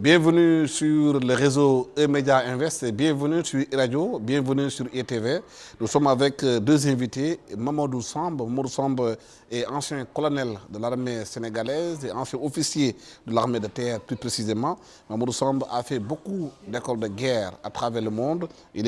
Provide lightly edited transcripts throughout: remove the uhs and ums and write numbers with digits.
Bienvenue sur le réseau E-Média Invest et bienvenue sur Radio, bienvenue sur ETV. Nous sommes avec deux invités, Mamadou Samb. Mamadou Samb est ancien colonel de l'armée sénégalaise et ancien officier de l'armée de terre plus précisément. Mamadou Samb a fait beaucoup d'écoles de guerre à travers le monde. Il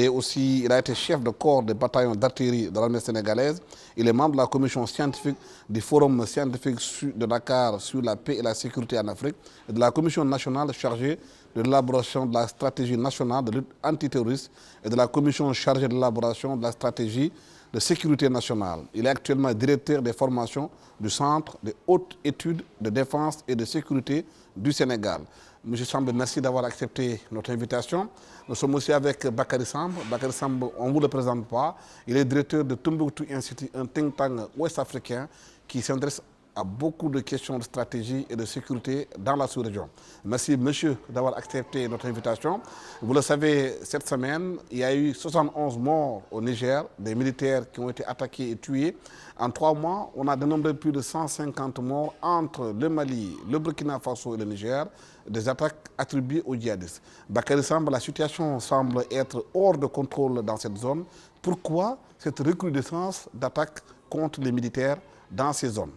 a été chef de corps des bataillons d'artillerie de l'armée sénégalaise. Il est membre de la commission scientifique du Forum scientifique de Dakar sur la paix et la sécurité en Afrique et de la commission nationale chargée de l'élaboration de la stratégie nationale de lutte antiterroriste et de la commission chargée de l'élaboration de la stratégie de sécurité nationale. Il est actuellement directeur des formations du Centre de hautes études de défense et de sécurité du Sénégal. Monsieur Samb, merci d'avoir accepté notre invitation. Nous sommes aussi avec Bakary Samb. Bakary Samb, on ne vous le présente pas. Il est directeur de Tombouctou Institute, un think tank ouest-africain qui s'intéresse à beaucoup de questions de stratégie et de sécurité dans la sous-région. Merci, monsieur, d'avoir accepté notre invitation. Vous le savez, cette semaine, il y a eu 71 morts au Niger, des militaires qui ont été attaqués et tués. En 3 mois, on a dénombré plus de 150 morts entre le Mali, le Burkina Faso et le Niger, des attaques attribuées aux djihadistes. Bakary Samb, la situation semble être hors de contrôle dans cette zone. Pourquoi cette recrudescence d'attaques contre les militaires dans ces zones?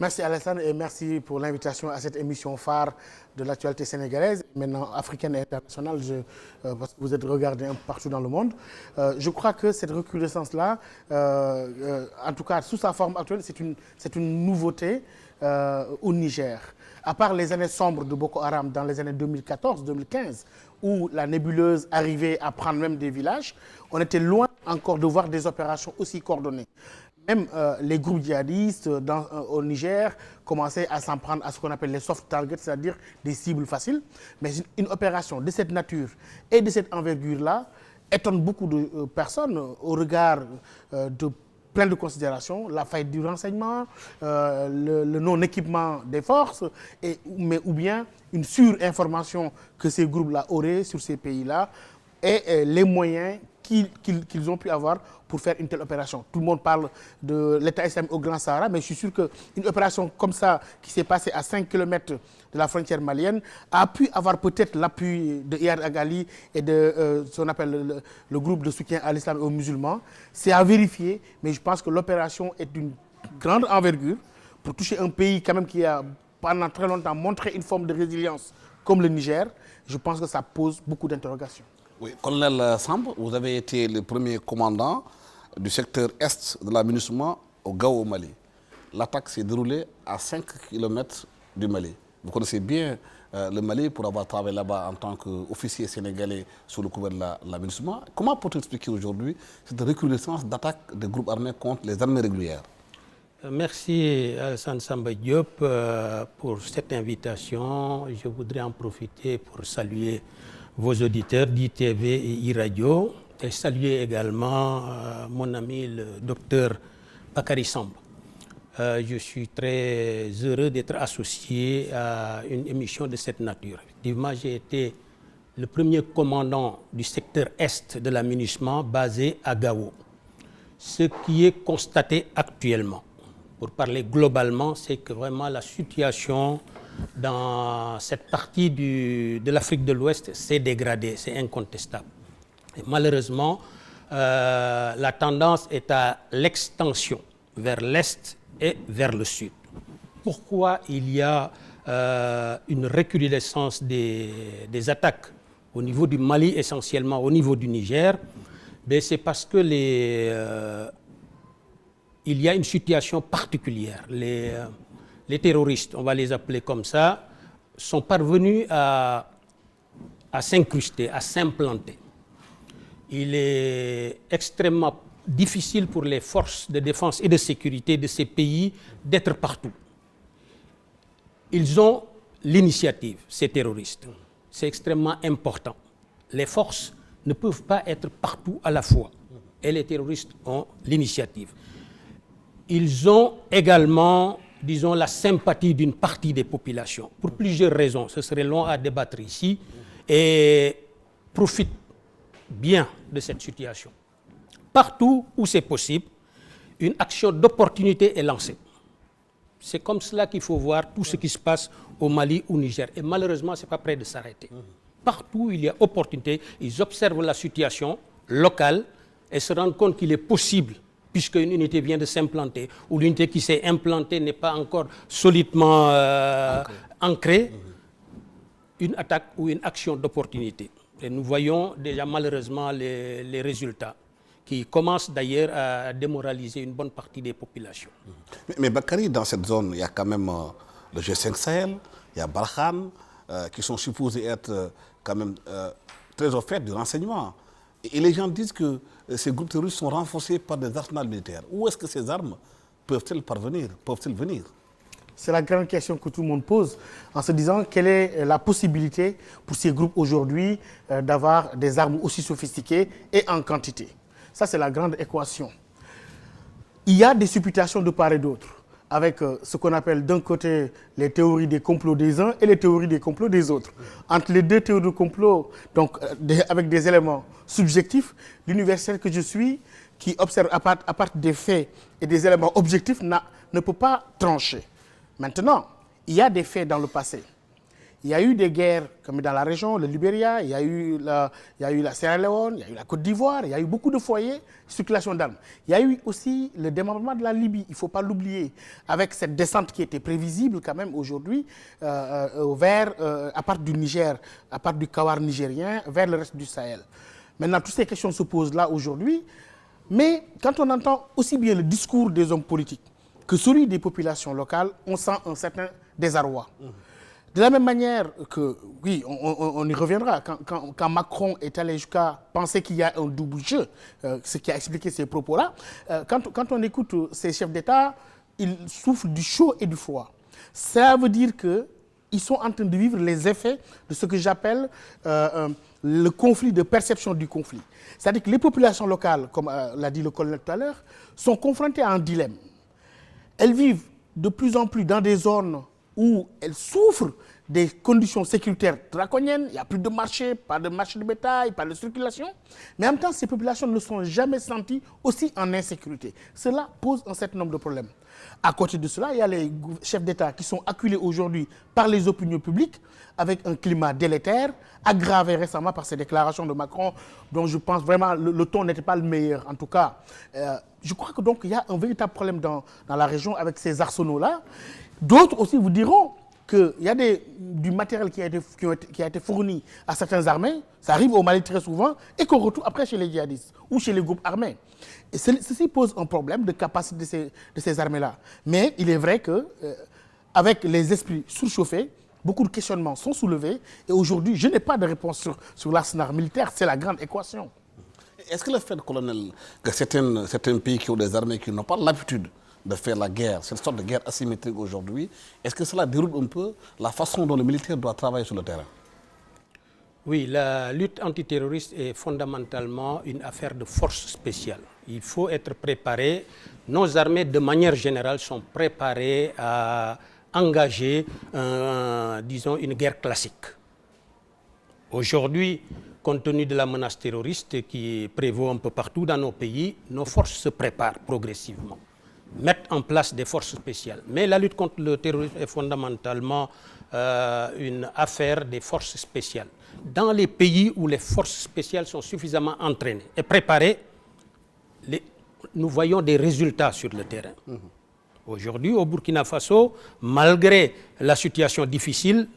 Merci Alassane et merci pour l'invitation à cette émission phare de l'actualité sénégalaise, maintenant africaine et internationale, parce que vous êtes regardé un peu partout dans le monde. Je crois que cette recrudescence-là, en tout cas sous sa forme actuelle, c'est une nouveauté au Niger. À part les années sombres de Boko Haram dans les années 2014-2015, où la nébuleuse arrivait à prendre même des villages, on était loin encore de voir des opérations aussi coordonnées. Même les groupes djihadistes au Niger commençaient à s'en prendre à ce qu'on appelle les soft targets, c'est-à-dire des cibles faciles. Mais une opération de cette nature et de cette envergure-là étonne beaucoup de personnes au regard de plein de considérations, la faillite du renseignement, le non-équipement des forces, ou bien une surinformation que ces groupes-là auraient sur ces pays-là et les moyens qu'ils ont pu avoir pour faire une telle opération. Tout le monde parle de l'État islamique au Grand Sahara, mais je suis sûr qu'une opération comme ça, qui s'est passée à 5 km de la frontière malienne, a pu avoir peut-être l'appui de Iyad Agali et de ce qu'on appelle le groupe de soutien à l'islam et aux musulmans. C'est à vérifier, mais je pense que l'opération est d'une grande envergure pour toucher un pays quand même qui a pendant très longtemps montré une forme de résilience comme le Niger. Je pense que ça pose beaucoup d'interrogations. Oui, colonel Samb, vous avez été le premier commandant du secteur est de la MINUSMA au Gao, au Mali. L'attaque s'est déroulée à 5 km du Mali. Vous connaissez bien le Mali pour avoir travaillé là-bas en tant qu'officier sénégalais sous le couvert de la MINUSMA. Comment peut-on expliquer aujourd'hui cette recrudescence d'attaques des groupes armés contre les armées régulières? Merci Alassane Samba Diop pour cette invitation. Je voudrais en profiter pour saluer vos auditeurs d'ITV et iRadio et saluer également mon ami le docteur Bakary Samb. Je suis très heureux d'être associé à une émission de cette nature. Effectivement, j'ai été le premier commandant du secteur Est de la MINUSMA basé à Gao. Ce qui est constaté actuellement, pour parler globalement, c'est que vraiment la situation dans cette partie de l'Afrique de l'Ouest s'est dégradée, c'est incontestable. Et malheureusement, la tendance est à l'extension vers l'Est et vers le Sud. Pourquoi il y a une recrudescence des attaques au niveau du Mali, essentiellement au niveau du Niger? C'est parce que il y a une situation particulière. Les terroristes, on va les appeler comme ça, sont parvenus à s'incruster, à s'implanter. Il est extrêmement difficile pour les forces de défense et de sécurité de ces pays d'être partout. Ils ont l'initiative, ces terroristes. C'est extrêmement important. Les forces ne peuvent pas être partout à la fois. Et les terroristes ont l'initiative. Ils ont également, disons, la sympathie d'une partie des populations, pour plusieurs raisons. Ce serait long à débattre ici, et profitent bien de cette situation. Partout où c'est possible, une action d'opportunité est lancée. C'est comme cela qu'il faut voir tout ce qui se passe au Mali, au Niger. Et malheureusement, ce n'est pas près de s'arrêter. Partout où il y a opportunité, ils observent la situation locale et se rendent compte qu'il est possible, puisqu'une unité vient de s'implanter, ou l'unité qui s'est implantée n'est pas encore solidement ancrée, une attaque ou une action d'opportunité. Et nous voyons déjà malheureusement les résultats, qui commencent d'ailleurs à démoraliser une bonne partie des populations. Mais Bakary, dans cette zone, il y a quand même le G5 Sahel, il y a Barkhane, qui sont supposés être quand même très au fait du renseignement. Et les gens disent que ces groupes terroristes sont renforcés par des arsenals militaires. Où est-ce que ces armes peuvent-elles parvenir, peuvent-elles venir? C'est la grande question que tout le monde pose en se disant quelle est la possibilité pour ces groupes aujourd'hui d'avoir des armes aussi sophistiquées et en quantité. Ça, c'est la grande équation. Il y a des supputations de part et d'autre, avec ce qu'on appelle d'un côté les théories des complots des uns et les théories des complots des autres. Entre les deux théories de complot, donc avec des éléments subjectifs, l'universel que je suis, qui observe à partir des faits et des éléments objectifs, ne peut pas trancher. Maintenant, il y a des faits dans le passé. Il y a eu des guerres comme dans la région, le Libéria, il y a eu la Sierra Leone, il y a eu la Côte d'Ivoire, il y a eu beaucoup de foyers, circulation d'armes. Il y a eu aussi le démembrement de la Libye, il ne faut pas l'oublier, avec cette descente qui était prévisible quand même aujourd'hui à part du Niger, à part du Kawar nigérien, vers le reste du Sahel. Maintenant, toutes ces questions se posent là aujourd'hui, mais quand on entend aussi bien le discours des hommes politiques que celui des populations locales, on sent un certain désarroi. De la même manière que, oui, on y reviendra, quand Macron est allé jusqu'à penser qu'il y a un double jeu, ce qui a expliqué ces propos-là, quand on écoute ces chefs d'État, ils souffrent du chaud et du froid. Ça veut dire qu'ils sont en train de vivre les effets de ce que j'appelle le conflit de perception du conflit. C'est-à-dire que les populations locales, comme l'a dit le colonel tout à l'heure, sont confrontées à un dilemme. Elles vivent de plus en plus dans des zones où elles souffrent des conditions sécuritaires draconiennes, il n'y a plus de marché, pas de marché de bétail, pas de circulation. Mais en même temps, ces populations ne sont jamais senties aussi en insécurité. Cela pose un certain nombre de problèmes. À côté de cela, il y a les chefs d'État qui sont acculés aujourd'hui par les opinions publiques avec un climat délétère, aggravé récemment par ces déclarations de Macron, dont je pense vraiment le ton n'était pas le meilleur. En tout cas, je crois que donc il y a un véritable problème dans la région avec ces arsenaux-là. D'autres aussi vous diront qu'il y a du matériel qui a été fourni à certaines armées, ça arrive au Mali très souvent, et qu'on retrouve après chez les djihadistes ou chez les groupes armés. Et ceci pose un problème de capacité de ces armées-là. Mais il est vrai qu'avec les esprits surchauffés, beaucoup de questionnements sont soulevés, et aujourd'hui, je n'ai pas de réponse sur l'arsenal militaire, c'est la grande équation. Est-ce que le fait, colonel, que certains pays qui ont des armées qui n'ont pas l'habitude de faire la guerre, cette sorte de guerre asymétrique aujourd'hui, est-ce que cela déroule un peu la façon dont le militaire doit travailler sur le terrain? Oui, la lutte antiterroriste est fondamentalement une affaire de force spéciale. Il faut être préparé. Nos armées, de manière générale, sont préparées à engager, disons, une guerre classique. Aujourd'hui, compte tenu de la menace terroriste qui prévaut un peu partout dans nos pays, nos forces se préparent progressivement, mettent en place des forces spéciales. Mais la lutte contre le terrorisme est fondamentalement une affaire des forces spéciales. Dans les pays où les forces spéciales sont suffisamment entraînées et préparées, nous voyons des résultats sur le terrain. Aujourd'hui, au Burkina Faso, malgré la situation difficile,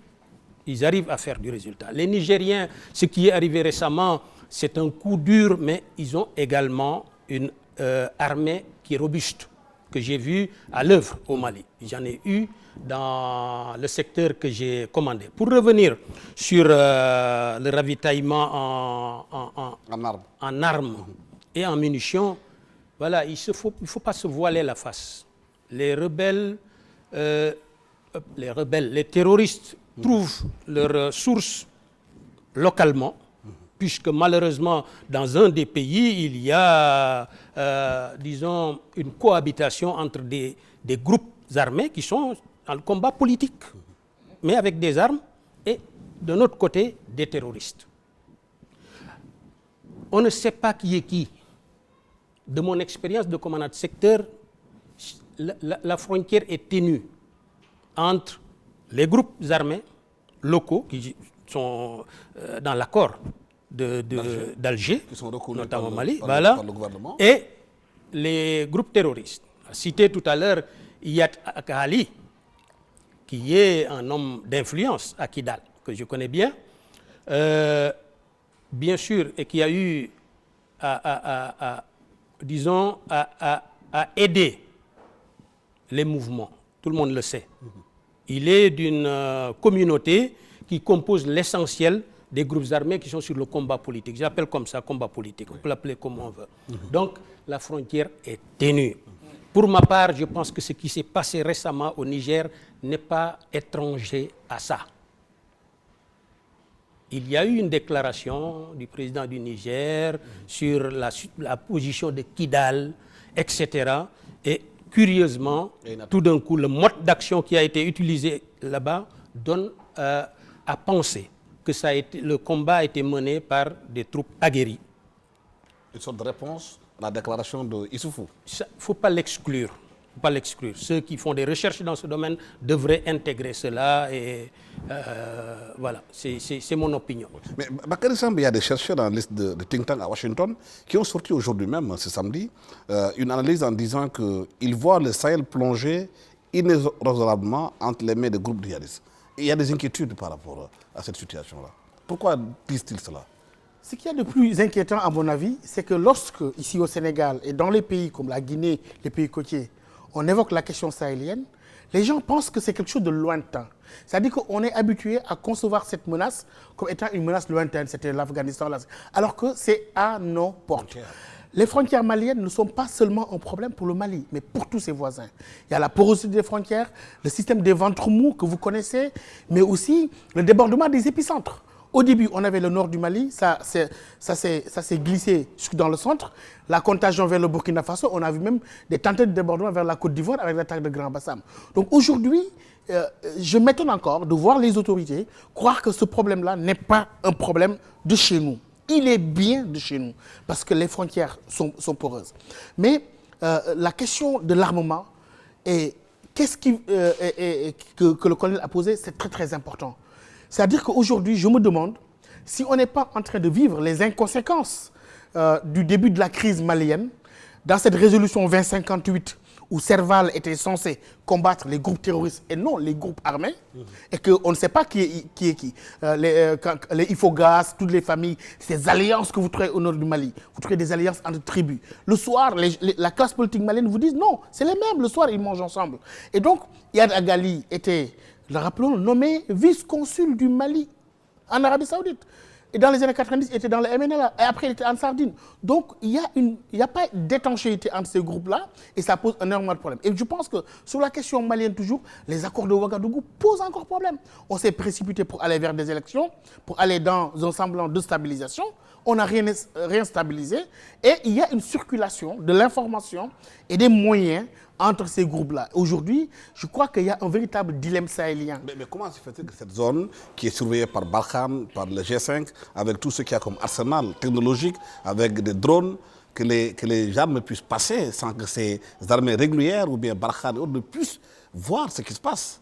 ils arrivent à faire du résultat. Les Nigériens, ce qui est arrivé récemment, c'est un coup dur, mais ils ont également une armée qui est robuste, que j'ai vu à l'œuvre au Mali. J'en ai eu dans le secteur que j'ai commandé. Pour revenir sur le ravitaillement en armes et en munitions, voilà, il ne faut pas se voiler la face. Les terroristes trouvent leurs sources localement, puisque malheureusement, dans un des pays, il y a, disons, une cohabitation entre des groupes armés qui sont dans le combat politique, mais avec des armes, et de notre côté, des terroristes. On ne sait pas qui est qui. De mon expérience de commandant de secteur, la frontière est ténue entre les groupes armés locaux qui sont dans l'accord d'Alger, qui sont reconnus notamment par Mali, par le gouvernement. et les groupes terroristes. Cité tout à l'heure Iyad Ali, qui est un homme d'influence à Kidal, que je connais bien, bien sûr, et qui a eu à aider les mouvements. Tout le monde le sait. Il est d'une communauté qui compose l'essentiel des groupes armés qui sont sur le combat politique. J'appelle comme ça combat politique. On peut l'appeler comme on veut. Donc, la frontière est ténue. Pour ma part, je pense que ce qui s'est passé récemment au Niger n'est pas étranger à ça. Il y a eu une déclaration du président du Niger sur la position de Kidal, etc. Et curieusement, tout d'un coup, le mode d'action qui a été utilisé là-bas donne à penser que le combat a été mené par des troupes aguerries. Une sorte de réponse à la déclaration de Issoufou. Il ne faut pas l'exclure. Ceux qui font des recherches dans ce domaine devraient intégrer cela et voilà, c'est mon opinion. Mais Bakary Samb, il y a des chercheurs dans la liste de think tank à Washington qui ont sorti aujourd'hui même, ce samedi, une analyse en disant qu'ils voient le Sahel plonger inexorablement entre les mains des groupes djihadistes. Et il y a des inquiétudes par rapport à cette situation-là. Pourquoi disent-ils cela? Ce qu'il y a de plus inquiétant, à mon avis, c'est que lorsque, ici au Sénégal et dans les pays comme la Guinée, les pays côtiers, on évoque la question sahélienne, les gens pensent que c'est quelque chose de lointain. C'est-à-dire qu'on est habitué à concevoir cette menace comme étant une menace lointaine, c'était l'Afghanistan, alors que c'est à nos portes. Les frontières maliennes ne sont pas seulement un problème pour le Mali, mais pour tous ses voisins. Il y a la porosité des frontières, le système des ventres mous que vous connaissez, mais aussi le débordement des épicentres. Au début, on avait le nord du Mali, ça s'est glissé dans le centre. La contagion vers le Burkina Faso, on a vu même des tentatives de débordement vers la Côte d'Ivoire avec l'attaque de Grand Bassam. Donc aujourd'hui, je m'étonne encore de voir les autorités croire que ce problème-là n'est pas un problème de chez nous. Il est bien de chez nous, parce que les frontières sont poreuses. Mais la question de l'armement et que le colonel a posé, c'est très très important. C'est-à-dire qu'aujourd'hui, je me demande si on n'est pas en train de vivre les inconséquences du début de la crise malienne, dans cette résolution 2058, où Serval était censé combattre les groupes terroristes et non les groupes armés, et qu'on ne sait pas qui est qui. Les Ifogas, toutes les familles, ces alliances que vous trouvez au nord du Mali, vous trouvez des alliances entre tribus. Le soir, la classe politique malienne vous dit non, c'est les mêmes, le soir ils mangent ensemble. Et donc, Iyad Ali était, le rappelons, nommé vice-consul du Mali en Arabie Saoudite. Et dans les années 90, il était dans le MNLA. Et après, il était en Sardine. Donc, il n'y a pas d'étanchéité entre ces groupes-là. Et ça pose énormément de problèmes. Et je pense que sur la question malienne, toujours, les accords de Ouagadougou posent encore problème. On s'est précipité pour aller vers des élections, pour aller dans un semblant de stabilisation. On n'a rien stabilisé. Et il y a une circulation de l'information et des moyens entre ces groupes-là. Aujourd'hui, je crois qu'il y a un véritable dilemme sahélien. Mais comment se fait-il que cette zone, qui est surveillée par Barkhane, par le G5, avec tout ce qu'il y a comme arsenal technologique, avec des drones, que les armes puissent passer sans que ces armées régulières ou bien Barkhane ne puissent voir ce qui se passe?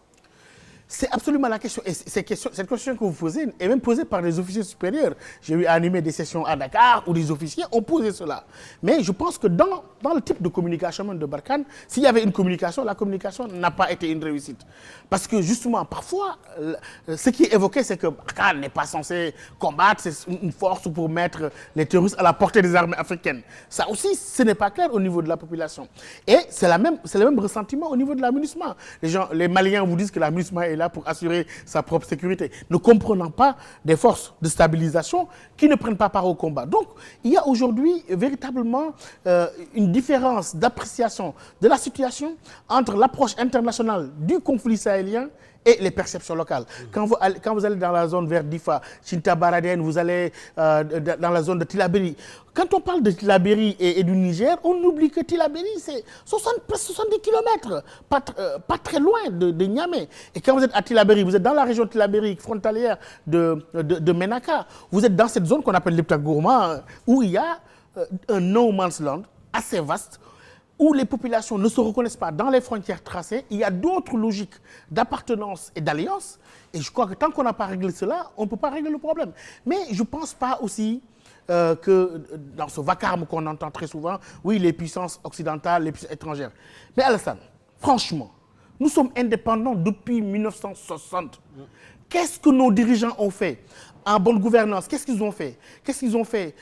C'est absolument la question. Et cette question que vous posez est même posée par des officiers supérieurs. J'ai eu à animer des sessions à Dakar où des officiers ont posé cela. Mais je pense que dans le type de communication de Barkhane, s'il y avait une communication, la communication n'a pas été une réussite. Parce que justement, parfois, ce qui est évoqué, c'est que Barkhane n'est pas censé combattre, c'est une force pour mettre les terroristes à la portée des armées africaines. Ça aussi, ce n'est pas clair au niveau de la population. Et c'est le même ressentiment au niveau de l'amunissement. Les Maliens vous disent que l'amunissement est là pour assurer sa propre sécurité, ne comprenant pas des forces de stabilisation qui ne prennent pas part au combat. Donc, il y a aujourd'hui véritablement une différence d'appréciation de la situation entre l'approche internationale du conflit sahélien et les perceptions locales. Quand vous allez dans la zone vers Difa, Chintabaraden, vous allez dans la zone de Tillabéri. Quand on parle de Tillabéri et du Niger, on oublie que Tillabéri, c'est 70 km, pas très loin de Niamey. Et quand vous êtes à Tillabéri, vous êtes dans la région de Tillabéri, frontalière de Menaka, vous êtes dans cette zone qu'on appelle l'Ipta Gourma, où il y a un no man's land assez vaste, où les populations ne se reconnaissent pas dans les frontières tracées, il y a d'autres logiques d'appartenance et d'alliance. Et je crois que tant qu'on n'a pas réglé cela, on ne peut pas régler le problème. Mais je ne pense pas aussi que dans ce vacarme qu'on entend très souvent, oui, les puissances occidentales, les puissances étrangères. Mais Alassane, franchement, nous sommes indépendants depuis 1960. Qu'est-ce que nos dirigeants ont fait en bonne gouvernance? Qu'est-ce qu'ils ont fait? Qu'est-ce qu'ils ont fait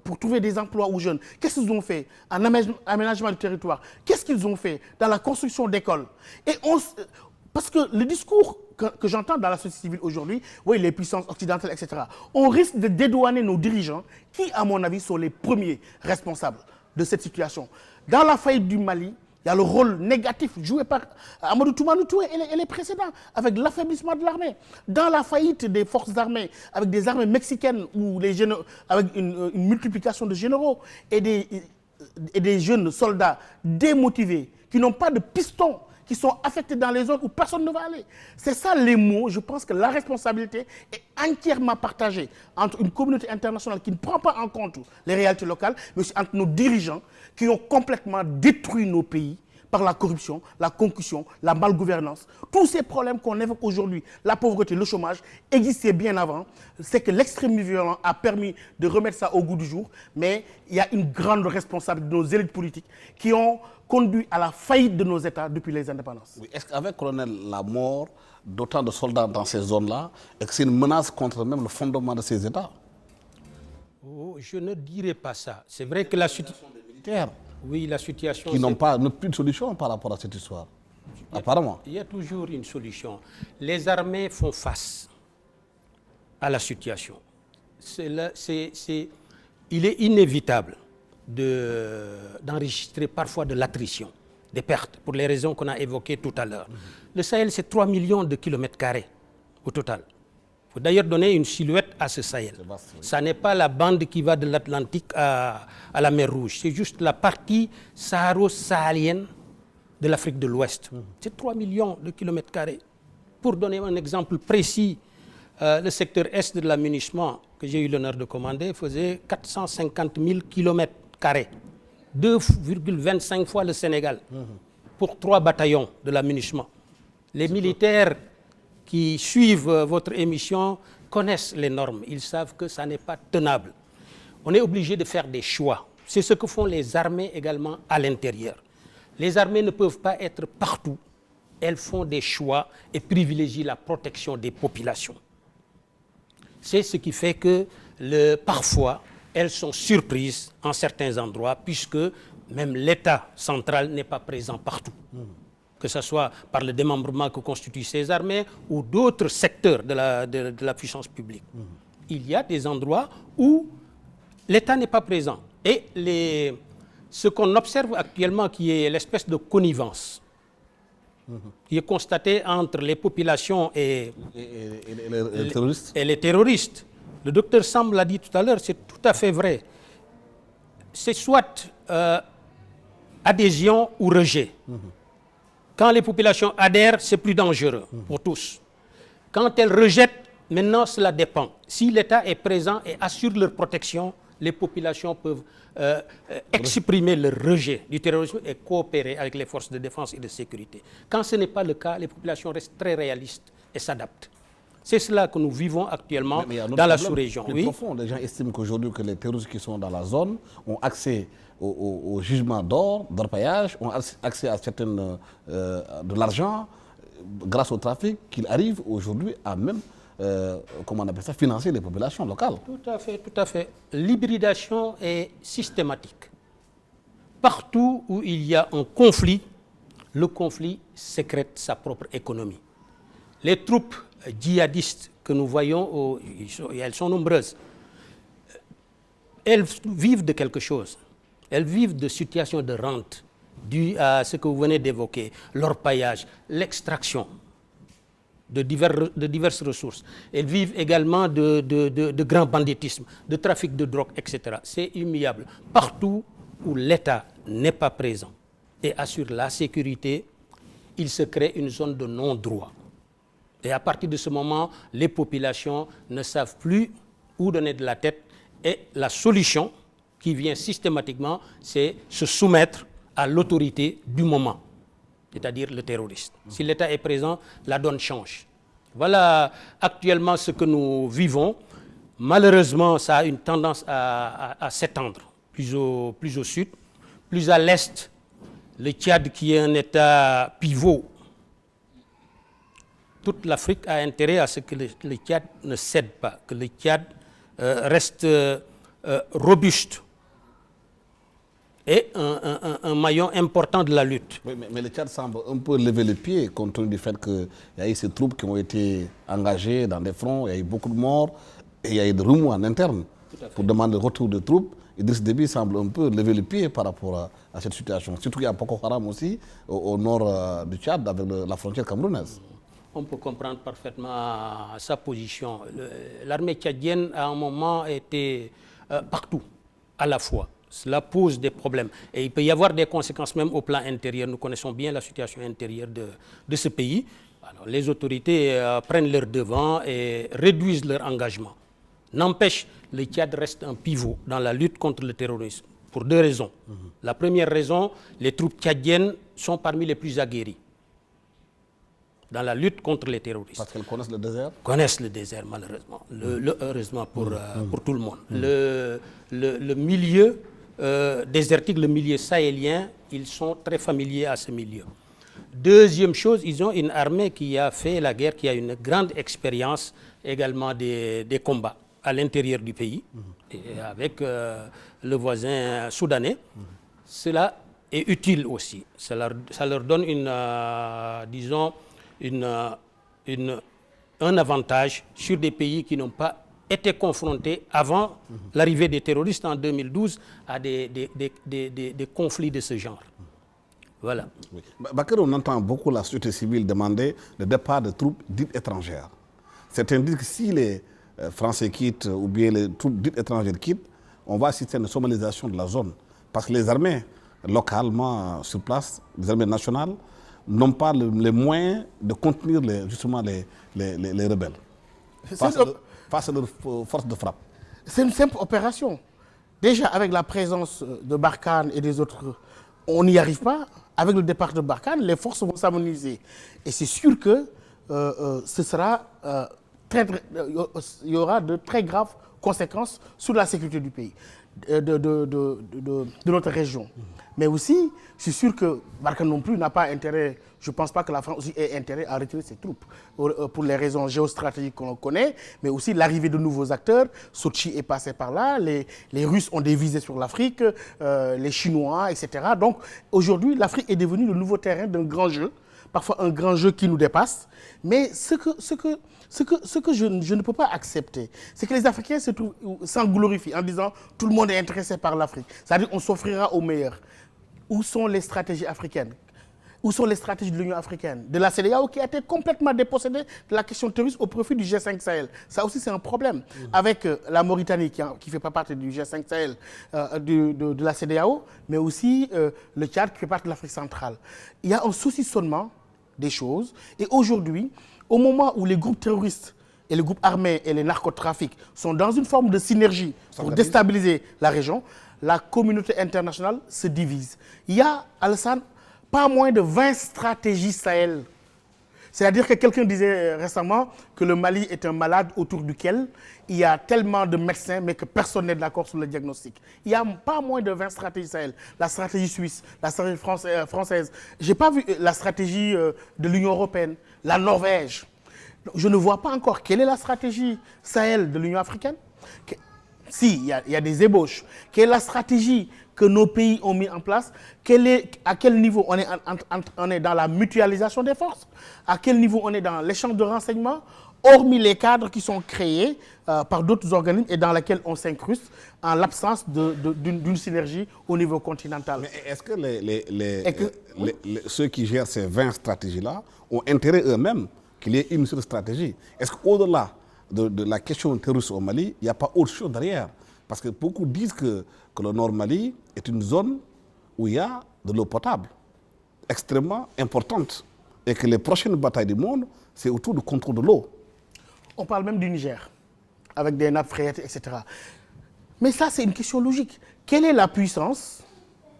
pour trouver des emplois aux jeunes? Qu'est-ce qu'ils ont fait en aménagement du territoire? Qu'est-ce qu'ils ont fait dans la construction d'écoles? Parce que le discours que j'entends dans la société civile aujourd'hui, oui, les puissances occidentales, etc., on risque de dédouaner nos dirigeants qui, à mon avis, sont les premiers responsables de cette situation. Dans la faillite du Mali, il y a le rôle négatif joué par Amadou Toumani Touré et les précédents, avec l'affaiblissement de l'armée. Dans la faillite des forces armées, avec des armées mexicaines, avec une multiplication de généraux et des jeunes soldats démotivés, qui n'ont pas de piston, qui sont affectés dans les zones où personne ne va aller. C'est ça les mots. Je pense que la responsabilité est entièrement partagée entre une communauté internationale qui ne prend pas en compte les réalités locales, mais aussi entre nos dirigeants qui ont complètement détruit nos pays par la corruption, la concussion, la malgouvernance. Tous ces problèmes qu'on évoque aujourd'hui, la pauvreté, le chômage, existaient bien avant. C'est que l'extrémisme violent a permis de remettre ça au goût du jour, mais il y a une grande responsabilité de nos élites politiques qui ont conduit à la faillite de nos États depuis les indépendances. Oui, est-ce qu'avec, colonel, la mort d'autant de soldats dans ces zones-là, est-ce que c'est une menace contre même le fondement de ces États? Oh, je ne dirais pas ça. C'est vrai que la situation des militaires, oui, la situation... Qui n'ont plus de solution par rapport à cette histoire, apparemment. Il y a toujours une solution. Les armées font face à la situation. Il est inévitable d'enregistrer parfois de l'attrition, des pertes, pour les raisons qu'on a évoquées tout à l'heure. Le Sahel, c'est 3 millions de kilomètres carrés au total. Il faut d'ailleurs donner une silhouette à ce Sahel. Ça n'est pas la bande qui va de l'Atlantique à la mer Rouge. C'est juste la partie saharo-saharienne de l'Afrique de l'Ouest. C'est 3 millions de kilomètres carrés. Pour donner un exemple précis, le secteur est de l'aménagement que j'ai eu l'honneur de commander faisait 450 000 kilomètres carrés, 2,25 fois le Sénégal, pour 3 bataillons de l'aménagement. Les militaires qui suivent votre émission connaissent les normes. Ils savent que ça n'est pas tenable. On est obligé de faire des choix. C'est ce que font les armées également à l'intérieur. Les armées ne peuvent pas être partout. Elles font des choix et privilégient la protection des populations. C'est ce qui fait que parfois, elles sont surprises en certains endroits, puisque même l'État central n'est pas présent partout. Que ce soit par le démembrement que constituent ces armées ou d'autres secteurs de la puissance publique. Il y a des endroits où l'État n'est pas présent. Et ce qu'on observe actuellement, qui est l'espèce de connivence, qui est constatée entre les populations et les terroristes. Le docteur Samb l'a dit tout à l'heure, c'est tout à fait vrai. C'est soit adhésion ou rejet. Quand les populations adhèrent, c'est plus dangereux pour tous. Quand elles rejettent, maintenant cela dépend. Si l'État est présent et assure leur protection, les populations peuvent exprimer leur rejet du terrorisme et coopérer avec les forces de défense et de sécurité. Quand ce n'est pas le cas, les populations restent très réalistes et s'adaptent. C'est cela que nous vivons actuellement dans la sous-région. Oui. Profond. Les gens estiment qu'aujourd'hui que les terroristes qui sont dans la zone ont accès au jugement d'orpaillage, ont accès à certaines de l'argent grâce au trafic, qu'ils arrivent aujourd'hui à même comment on appelle ça, financer les populations locales. Tout à fait, tout à fait. L'hybridation est systématique. Partout où il y a un conflit, le conflit sécrète sa propre économie. Les troupes djihadistes que nous voyons, elles sont nombreuses, elles vivent de quelque chose. Elles vivent de situations de rente dues à ce que vous venez d'évoquer, l'orpaillage, l'extraction de diverses ressources. Elles vivent également de grand banditisme, de trafic de drogue, etc. C'est immuable. Partout où l'État n'est pas présent et assure la sécurité, il se crée une zone de non-droit. Et à partir de ce moment, les populations ne savent plus où donner de la tête. Et la solution, qui vient systématiquement, c'est se soumettre à l'autorité du moment, c'est-à-dire le terroriste. Si l'État est présent, la donne change. Voilà actuellement ce que nous vivons. Malheureusement, ça a une tendance à s'étendre plus au sud, plus à l'est. Le Tchad qui est un État pivot. Toute l'Afrique a intérêt à ce que le Tchad ne cède pas, que le Tchad reste robuste et un maillon important de la lutte. Oui, mais le Tchad semble un peu lever le pied compte tenu du fait qu'il y a eu ces troupes qui ont été engagées dans des fronts, il y a eu beaucoup de morts et il y a eu des remous en interne pour demander le retour de troupes. Idriss Déby semble un peu lever le pied par rapport à cette situation. Surtout qu'il y a Boko Haram aussi au nord du Tchad avec la frontière camerounaise. On peut comprendre parfaitement sa position. L'armée tchadienne, à un moment, était partout, à la fois. Cela pose des problèmes. Et il peut y avoir des conséquences même au plan intérieur. Nous connaissons bien la situation intérieure de ce pays. Alors, les autorités prennent leur devant et réduisent leur engagement. N'empêche, le Tchad reste un pivot dans la lutte contre le terrorisme, pour deux raisons. La première raison, les troupes tchadiennes sont parmi les plus aguerries dans la lutte contre les terroristes. Parce qu'elles connaissent le désert? Connaissent le désert, malheureusement. Heureusement pour tout le monde. Le milieu désertique, le milieu sahélien, ils sont très familiers à ce milieu. Deuxième chose, ils ont une armée qui a fait la guerre, qui a une grande expérience également des combats à l'intérieur du pays, et avec le voisin soudanais. Cela est utile aussi. Ça leur donne un avantage sur des pays qui n'ont pas été confrontés avant l'arrivée des terroristes en 2012 à des conflits de ce genre. Voilà. Oui. Bakary, on entend beaucoup la société civile demander le départ de troupes dites étrangères. Certains disent que si les Français quittent ou bien les troupes dites étrangères quittent, on va assister à une somalisation de la zone. Parce que les armées localement sur place, les armées nationales, n'ont pas les moyens de contenir justement les rebelles face à leur force de frappe. C'est une simple opération. Déjà, avec la présence de Barkhane et des autres, on n'y arrive pas. Avec le départ de Barkhane, les forces vont s'harmoniser. Et c'est sûr que il y aura de très graves conséquences sur la sécurité du pays, de notre région. Mais aussi, je suis sûr que Barkhane non plus n'a pas intérêt, je ne pense pas que la France aussi ait intérêt à retirer ses troupes, pour les raisons géostratégiques qu'on connaît, mais aussi l'arrivée de nouveaux acteurs. Sochi est passé par là, les Russes ont des visées sur l'Afrique, les Chinois, etc. Donc aujourd'hui, l'Afrique est devenue le nouveau terrain d'un grand jeu, parfois un grand jeu qui nous dépasse. Mais ce que je ne peux pas accepter, c'est que les Africains s'en glorifient en disant tout le monde est intéressé par l'Afrique. C'est-à-dire qu'on s'offrira au meilleur. Où sont les stratégies africaines? Où sont les stratégies de l'Union africaine? De la CEDEAO qui a été complètement dépossédée de la question terroriste au profit du G5 Sahel. Ça aussi, c'est un problème. Avec la Mauritanie qui ne fait pas partie du G5 Sahel, de la CEDEAO, mais aussi le Tchad qui fait partie de l'Afrique centrale. Il y a un saucissonnement des choses. Et aujourd'hui, au moment où les groupes terroristes et les groupes armés et les narcotrafics sont dans une forme de synergie pour déstabiliser la région, la communauté internationale se divise. Il y a, Alassane, pas moins de 20 stratégies Sahel. C'est-à-dire que quelqu'un disait récemment que le Mali est un malade autour duquel il y a tellement de médecins, mais que personne n'est d'accord sur le diagnostic. Il y a pas moins de 20 stratégies Sahel. La stratégie suisse, la stratégie française. Je n'ai pas vu la stratégie de l'Union européenne, la Norvège. Je ne vois pas encore quelle est la stratégie Sahel de l'Union africaine. Si, il y a des ébauches. Quelle est la stratégie que nos pays ont mis en place? À quel niveau on est dans la mutualisation des forces? À quel niveau on est dans l'échange de renseignements? Hormis les cadres qui sont créés par d'autres organismes et dans lesquels on s'incruste en l'absence d'une synergie au niveau continental. Mais est-ce que ceux qui gèrent ces 20 stratégies-là ont intérêt eux-mêmes qu'il y ait une seule stratégie? Est-ce qu'au-delà de la question terroriste au Mali, il n'y a pas autre chose derrière? Parce que beaucoup disent que le Nord Mali est une zone où il y a de l'eau potable extrêmement importante et que les prochaines batailles du monde, c'est autour du contrôle de l'eau. On parle même du Niger, avec des nappes phréatiques, etc. Mais ça, c'est une question logique. quelle est la puissance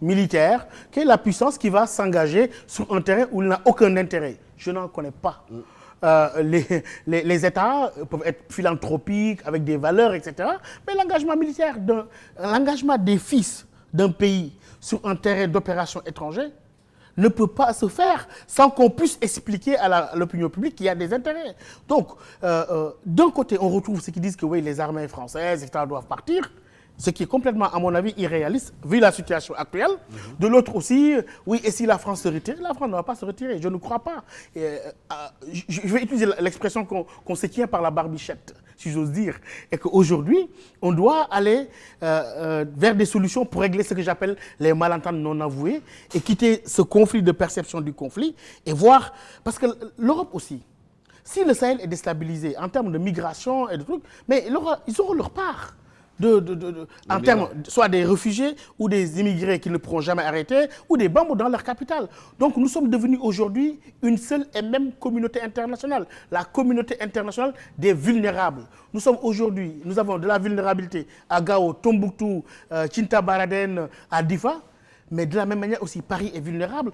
militaire, quelle est la puissance qui va s'engager sur un terrain où il n'a aucun intérêt? Je n'en connais pas. Les États peuvent être philanthropiques, avec des valeurs, etc. Mais l'engagement militaire, l'engagement des fils d'un pays sur un terrain d'opération étranger ne peut pas se faire sans qu'on puisse expliquer à l'opinion publique qu'il y a des intérêts. Donc, d'un côté, on retrouve ceux qui disent que oui, les armées françaises, etc., doivent partir, ce qui est complètement, à mon avis, irréaliste, vu la situation actuelle. De l'autre aussi, oui, et si la France se retire? La France ne va pas se retirer, je ne crois pas. Je vais utiliser l'expression qu'on se tient par la barbichette, si j'ose dire, et qu'aujourd'hui, on doit aller vers des solutions pour régler ce que j'appelle les malentendus non avoués et quitter ce conflit de perception du conflit et voir, parce que l'Europe aussi, si le Sahel est déstabilisé en termes de migration et de trucs, mais ils auront leur part. En termes soit des réfugiés ou des immigrés qui ne pourront jamais arrêter ou des bombes dans leur capitale. Donc nous sommes devenus aujourd'hui une seule et même communauté internationale, la communauté internationale des vulnérables. Nous avons de la vulnérabilité à Gao, Tombouctou, Tintabaraden, à Difa. Mais de la même manière aussi, Paris est vulnérable,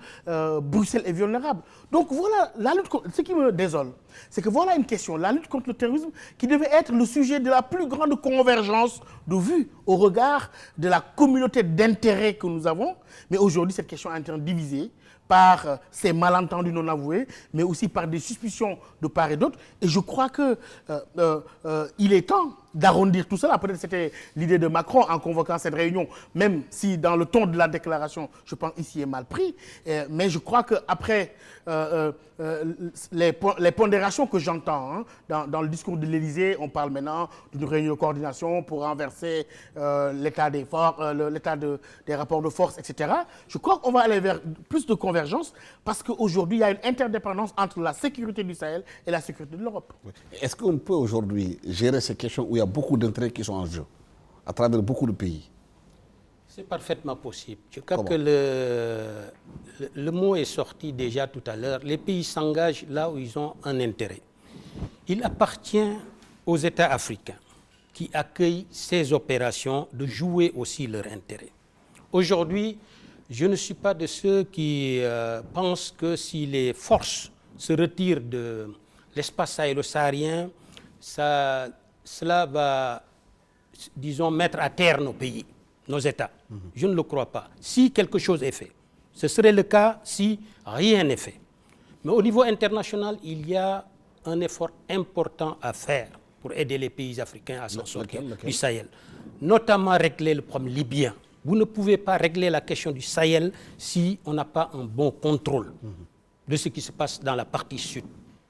Bruxelles est vulnérable. Donc voilà, la lutte contre, ce qui me désole, c'est que voilà une question, la lutte contre le terrorisme qui devait être le sujet de la plus grande convergence de vues au regard de la communauté d'intérêts que nous avons. Mais aujourd'hui, cette question est en train de diviser par ces malentendus non avoués, mais aussi par des suspicions de part et d'autre. Et je crois qu'il est temps d'arrondir tout cela. Peut-être c'était l'idée de Macron en convoquant cette réunion, même si dans le ton de la déclaration, je pense ici est mal pris. Mais je crois qu'après les pondérations que j'entends dans le discours de l'Élysée, on parle maintenant d'une réunion de coordination pour renverser l'état des rapports de force, etc. Je crois qu'on va aller vers plus de convergence parce qu'aujourd'hui, il y a une interdépendance entre la sécurité du Sahel et la sécurité de l'Europe. Est-ce qu'on peut aujourd'hui gérer ces questions où il y a beaucoup d'intérêts qui sont en jeu, à travers beaucoup de pays? C'est parfaitement possible. Je crois que le mot est sorti déjà tout à l'heure. Les pays s'engagent là où ils ont un intérêt. Il appartient aux États africains qui accueillent ces opérations de jouer aussi leur intérêt. Aujourd'hui, je ne suis pas de ceux qui pensent que si les forces se retirent de l'espace sahélo-saharien, cela va, disons, mettre à terre nos pays, nos États. Je ne le crois pas. Si quelque chose est fait, ce serait le cas si rien n'est fait. Mais au niveau international, il y a un effort important à faire pour aider les pays africains à s'en sortir du Sahel. Notamment régler le problème libyen. Vous ne pouvez pas régler la question du Sahel si on n'a pas un bon contrôle de ce qui se passe dans la partie sud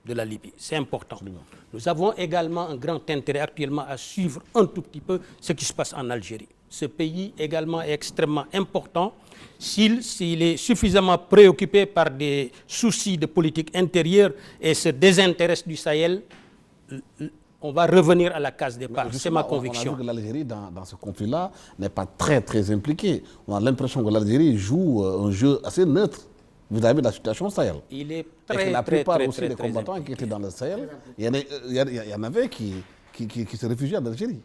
de la Libye. C'est important. Absolument. Nous avons également un grand intérêt actuellement à suivre un tout petit peu ce qui se passe en Algérie. Ce pays également est extrêmement important. S'il est suffisamment préoccupé par des soucis de politique intérieure et se désintéresse du Sahel, on va revenir à la case départ. C'est ma conviction. On a vu que l'Algérie, dans ce conflit-là, n'est pas très impliquée. On a l'impression que l'Algérie joue un jeu assez neutre vis-à-vis de la situation au Sahel. Il est la plupart aussi des combattants qui étaient dans le Sahel, il y en avait qui se réfugiaient en Algérie.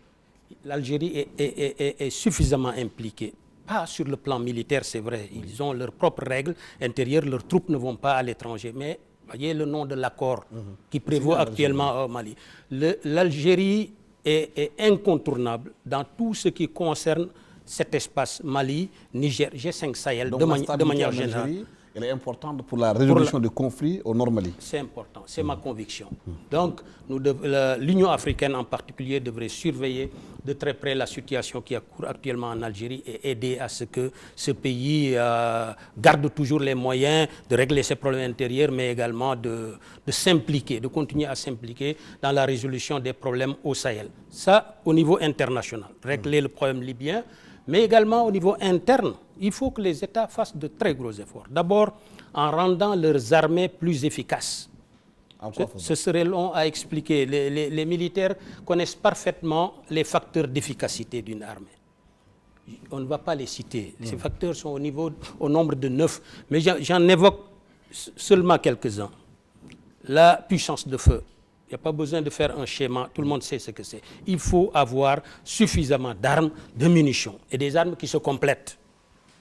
L'Algérie est suffisamment impliquée. Pas sur le plan militaire, c'est vrai. Ils ont leurs propres règles intérieures. Leurs troupes ne vont pas à l'étranger. Mais voyez le nom de l'accord qui prévaut actuellement au Mali. L'Algérie est incontournable dans tout ce qui concerne cet espace Mali, Niger, G5 Sahel, de manière générale. Elle est importante pour la résolution du conflit au Nord Mali. C'est important, c'est ma conviction. Donc, l'Union africaine en particulier devrait surveiller de très près la situation qui a cours actuellement en Algérie et aider à ce que ce pays garde toujours les moyens de régler ses problèmes intérieurs, mais également de s'impliquer, de continuer à s'impliquer dans la résolution des problèmes au Sahel. Ça, au niveau international, régler le problème libyen, mais également au niveau interne. Il faut que les États fassent de très gros efforts. D'abord, en rendant leurs armées plus efficaces. Ce serait long à expliquer. Les militaires connaissent parfaitement les facteurs d'efficacité d'une armée. On ne va pas les citer. Ces facteurs sont au nombre de 9. Mais j'en évoque seulement quelques-uns. La puissance de feu Il n'y a pas besoin de faire un schéma, tout le monde sait ce que c'est. Il faut avoir suffisamment d'armes, de munitions et des armes qui se complètent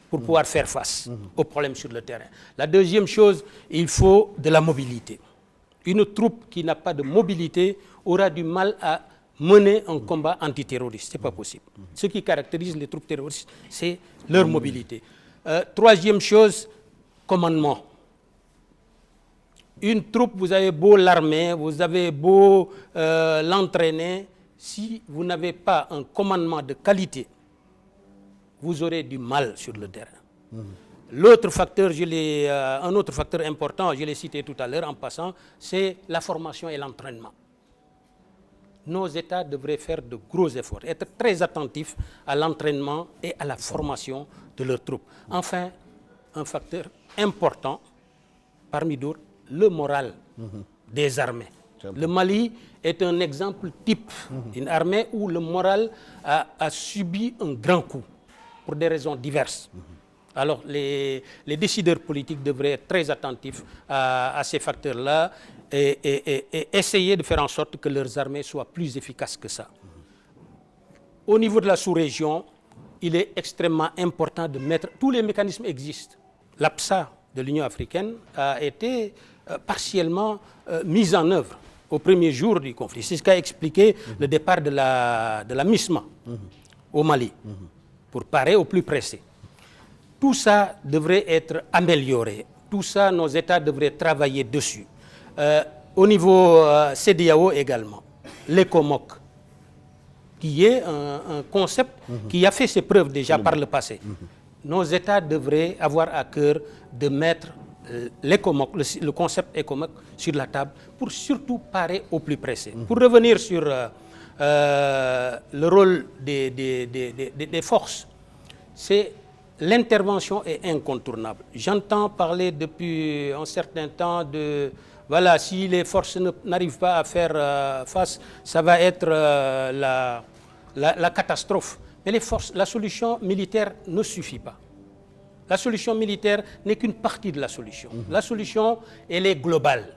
pour pouvoir faire face aux problèmes sur le terrain. La deuxième chose, il faut de la mobilité. Une troupe qui n'a pas de mobilité aura du mal à mener un combat antiterroriste. Ce n'est pas possible. Ce qui caractérise les troupes terroristes, c'est leur mobilité. Troisième chose, commandement. Une troupe, vous avez beau l'armer, vous avez beau l'entraîner, si vous n'avez pas un commandement de qualité, vous aurez du mal sur le terrain. L'autre facteur, un autre facteur important, je l'ai cité tout à l'heure en passant, c'est la formation et l'entraînement. Nos États devraient faire de gros efforts, être très attentifs à l'entraînement et à la formation de leurs troupes. Enfin, un facteur important, parmi d'autres, le moral des armées. Le Mali est un exemple type d'une armée où le moral a subi un grand coup pour des raisons diverses. Alors les décideurs politiques devraient être très attentifs à ces facteurs-là et essayer de faire en sorte que leurs armées soient plus efficaces que ça. Au niveau de la sous-région, il est extrêmement important de mettre... Tous les mécanismes existent. L'APSA de l'Union africaine a été partiellement mise en œuvre au premier jour du conflit. C'est ce qu'a expliqué le départ de la MISMA au Mali pour parer au plus pressé. Tout ça devrait être amélioré. Tout ça, nos États devraient travailler dessus. Au niveau CEDEAO également, l'ECOMOC, qui est un concept qui a fait ses preuves déjà par le passé. Nos États devraient avoir à cœur de mettre l'ECOMOC, le concept ECOMOC sur la table pour surtout parer au plus pressé. Pour revenir sur le rôle des forces, c'est l'intervention est incontournable. J'entends parler depuis un certain temps de... Voilà, si les forces n'arrivent pas à faire face, ça va être la catastrophe. Mais la solution militaire ne suffit pas. La solution militaire n'est qu'une partie de la solution. La solution, elle est globale.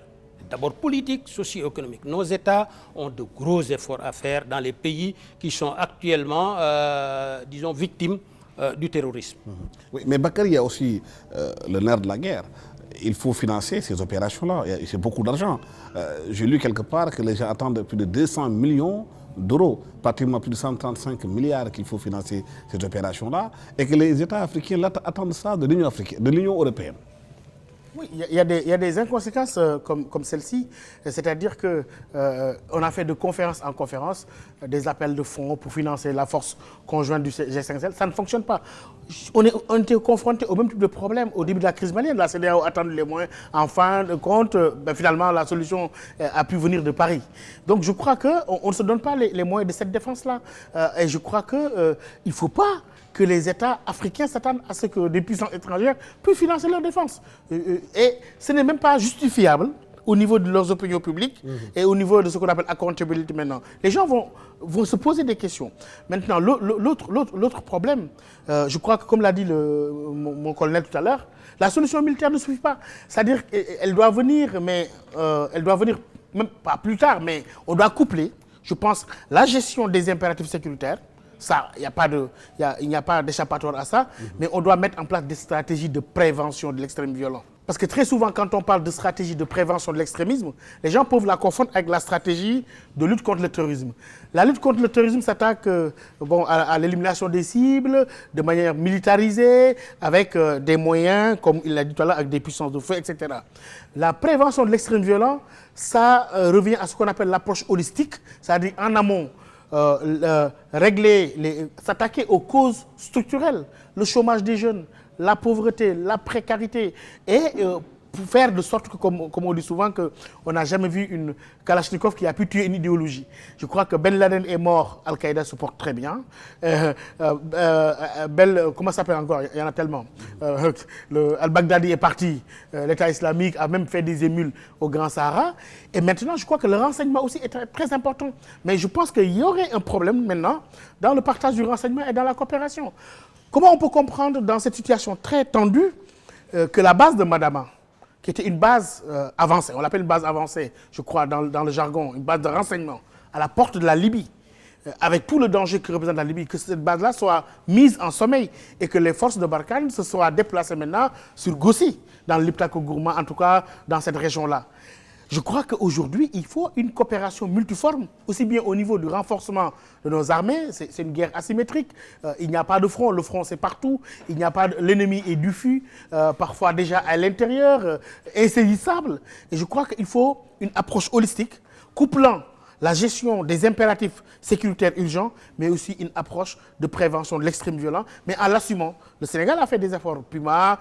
D'abord politique, socio-économique. Nos États ont de gros efforts à faire dans les pays qui sont actuellement, disons, victimes du terrorisme. Oui, mais Bakary, il y a aussi le nerf de la guerre. Il faut financer ces opérations-là. C'est beaucoup d'argent. J'ai lu quelque part que les gens attendent plus de 200 millions d'euros, pratiquement plus de 135 milliards qu'il faut financer ces opérations-là, et que les États africains attendent ça de l'Union africaine, de l'Union européenne. Oui, il y a des inconséquences comme celle-ci, c'est-à-dire qu'on a fait de conférence en conférence des appels de fonds pour financer la force conjointe du G5 Sahel. Ça ne fonctionne pas. On était confronté au même type de problème au début de la crise malienne. La CEDEAO attend les moyens. En fin de compte, finalement, la solution a pu venir de Paris. Donc je crois qu'on ne se donne pas les moyens de cette défense-là. Et je crois qu'il ne faut pas que les États africains s'attendent à ce que des puissances étrangères puissent financer leur défense. Et ce n'est même pas justifiable au niveau de leurs opinions publiques et au niveau de ce qu'on appelle accountability maintenant. Les gens vont se poser des questions. Maintenant, l'autre problème, je crois que comme l'a dit mon colonel tout à l'heure, la solution militaire ne suffit pas. C'est-à-dire qu'elle doit venir, mais elle doit venir même pas plus tard, mais on doit coupler, je pense, la gestion des impératifs sécuritaires. Ça, il n'y a pas d'échappatoire à ça, mais on doit mettre en place des stratégies de prévention de l'extrême violent. Parce que très souvent, quand on parle de stratégie de prévention de l'extrémisme, les gens peuvent la confondre avec la stratégie de lutte contre le terrorisme. La lutte contre le terrorisme s'attaque à l'élimination des cibles, de manière militarisée, avec des moyens, comme il l'a dit tout à l'heure, avec des puissances de feu, etc. La prévention de l'extrême violent, ça revient à ce qu'on appelle l'approche holistique, c'est-à-dire en amont, s'attaquer aux causes structurelles, le chômage des jeunes, la pauvreté, la précarité, et pour faire de sorte que, comme on dit souvent, qu'on n'a jamais vu une Kalachnikov qui a pu tuer une idéologie. Je crois que Ben Laden est mort, Al-Qaïda se porte très bien. Comment ça s'appelle encore? Il y en a tellement. Al-Baghdadi est parti, l'État islamique a même fait des émules au Grand Sahara. Et maintenant, je crois que le renseignement aussi est très, très important. Mais je pense qu'il y aurait un problème maintenant dans le partage du renseignement et dans la coopération. Comment on peut comprendre dans cette situation très tendue que la base de Madama, qui était une base avancée, on l'appelle une base avancée, je crois, dans le jargon, une base de renseignement, à la porte de la Libye, avec tout le danger que représente la Libye, que cette base-là soit mise en sommeil et que les forces de Barkhane se soient déplacées maintenant sur Gossi, dans le Liptako Gourma, en tout cas dans cette région-là. Je crois qu'aujourd'hui, il faut une coopération multiforme, aussi bien au niveau du renforcement de nos armées. C'est une guerre asymétrique. Il n'y a pas de front. Le front, c'est partout. Il n'y a pas l'ennemi est diffus, parfois déjà à l'intérieur, insaisissable. Et je crois qu'il faut une approche holistique, couplant la gestion des impératifs sécuritaires urgents, mais aussi une approche de prévention de l'extrême violent, mais en l'assumant. Le Sénégal a fait des efforts, PUMA,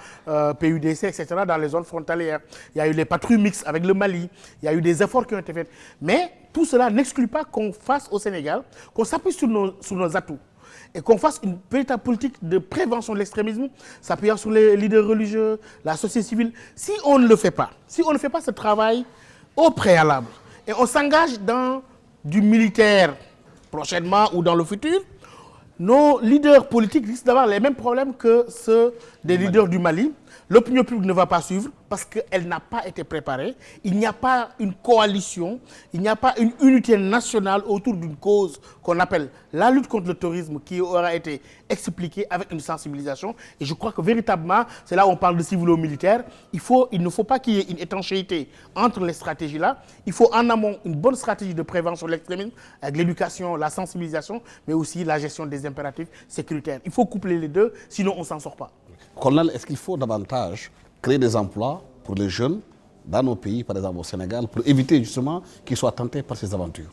PUDC, etc., dans les zones frontalières. Il y a eu les patrouilles mixtes avec le Mali, il y a eu des efforts qui ont été faits. Mais tout cela n'exclut pas qu'on fasse au Sénégal, qu'on s'appuie sur nos atouts et qu'on fasse une véritable politique de prévention de l'extrémisme, s'appuyant sur les leaders religieux, la société civile. Si on ne le fait pas, si on ne fait pas ce travail au préalable, et on s'engage dans du militaire prochainement ou dans le futur, nos leaders politiques risquent d'avoir les mêmes problèmes que ceux des leaders du Mali. L'opinion publique ne va pas suivre parce qu'elle n'a pas été préparée. Il n'y a pas une coalition, il n'y a pas une unité nationale autour d'une cause qu'on appelle la lutte contre le terrorisme qui aura été expliquée avec une sensibilisation. Et je crois que véritablement, c'est là où on parle de civilo-militaire, il ne faut pas qu'il y ait une étanchéité entre les stratégies là. Il faut en amont une bonne stratégie de prévention de l'extrémisme avec l'éducation, la sensibilisation, mais aussi la gestion des impératifs sécuritaires. Il faut coupler les deux, sinon on ne s'en sort pas. Colonel, est-ce qu'il faut davantage créer des emplois pour les jeunes dans nos pays, par exemple au Sénégal, pour éviter justement qu'ils soient tentés par ces aventures?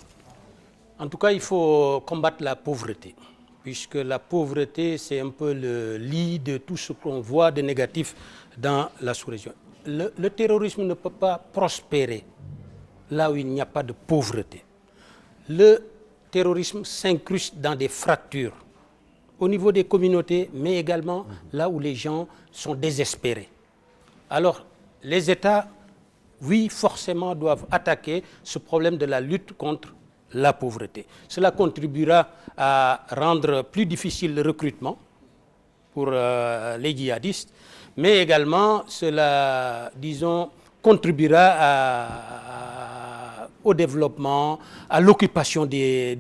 En tout cas, il faut combattre la pauvreté, puisque la pauvreté, c'est un peu le lit de tout ce qu'on voit de négatif dans la sous-région. Le terrorisme ne peut pas prospérer là où il n'y a pas de pauvreté. Le terrorisme s'incruste dans des fractures au niveau des communautés, mais également là où les gens sont désespérés. Alors, les États, oui, forcément, doivent attaquer ce problème de la lutte contre la pauvreté. Cela contribuera à rendre plus difficile le recrutement pour les djihadistes, mais également cela, disons, contribuera au développement, à l'occupation des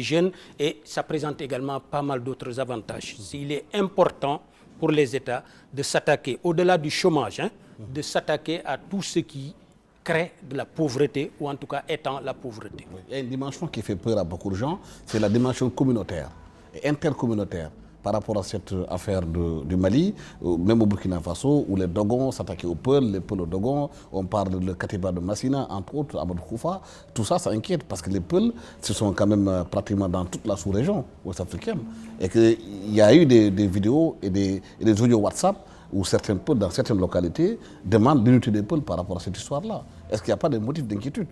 jeunes, et ça présente également pas mal d'autres avantages. Il est important pour les États de s'attaquer, au-delà du chômage, de s'attaquer à tout ce qui crée de la pauvreté, ou en tout cas étend la pauvreté. Oui. Il y a une dimension qui fait peur à beaucoup de gens, c'est la dimension communautaire et intercommunautaire. Par rapport à cette affaire du Mali, même au Burkina Faso, où les Dogons s'attaquaient aux Peuls, les Peuls aux Dogons, on parle de Katiba de Massina, entre autres, Amadou Koufa, tout ça, ça inquiète, parce que les Peuls, ce sont quand même pratiquement dans toute la sous-région ouest-africaine. Et qu'il y a eu des vidéos et des audios WhatsApp où certains Peuls, dans certaines localités, demandent l'unité des Peuls par rapport à cette histoire-là. Est-ce qu'il n'y a pas de motifs d'inquiétude?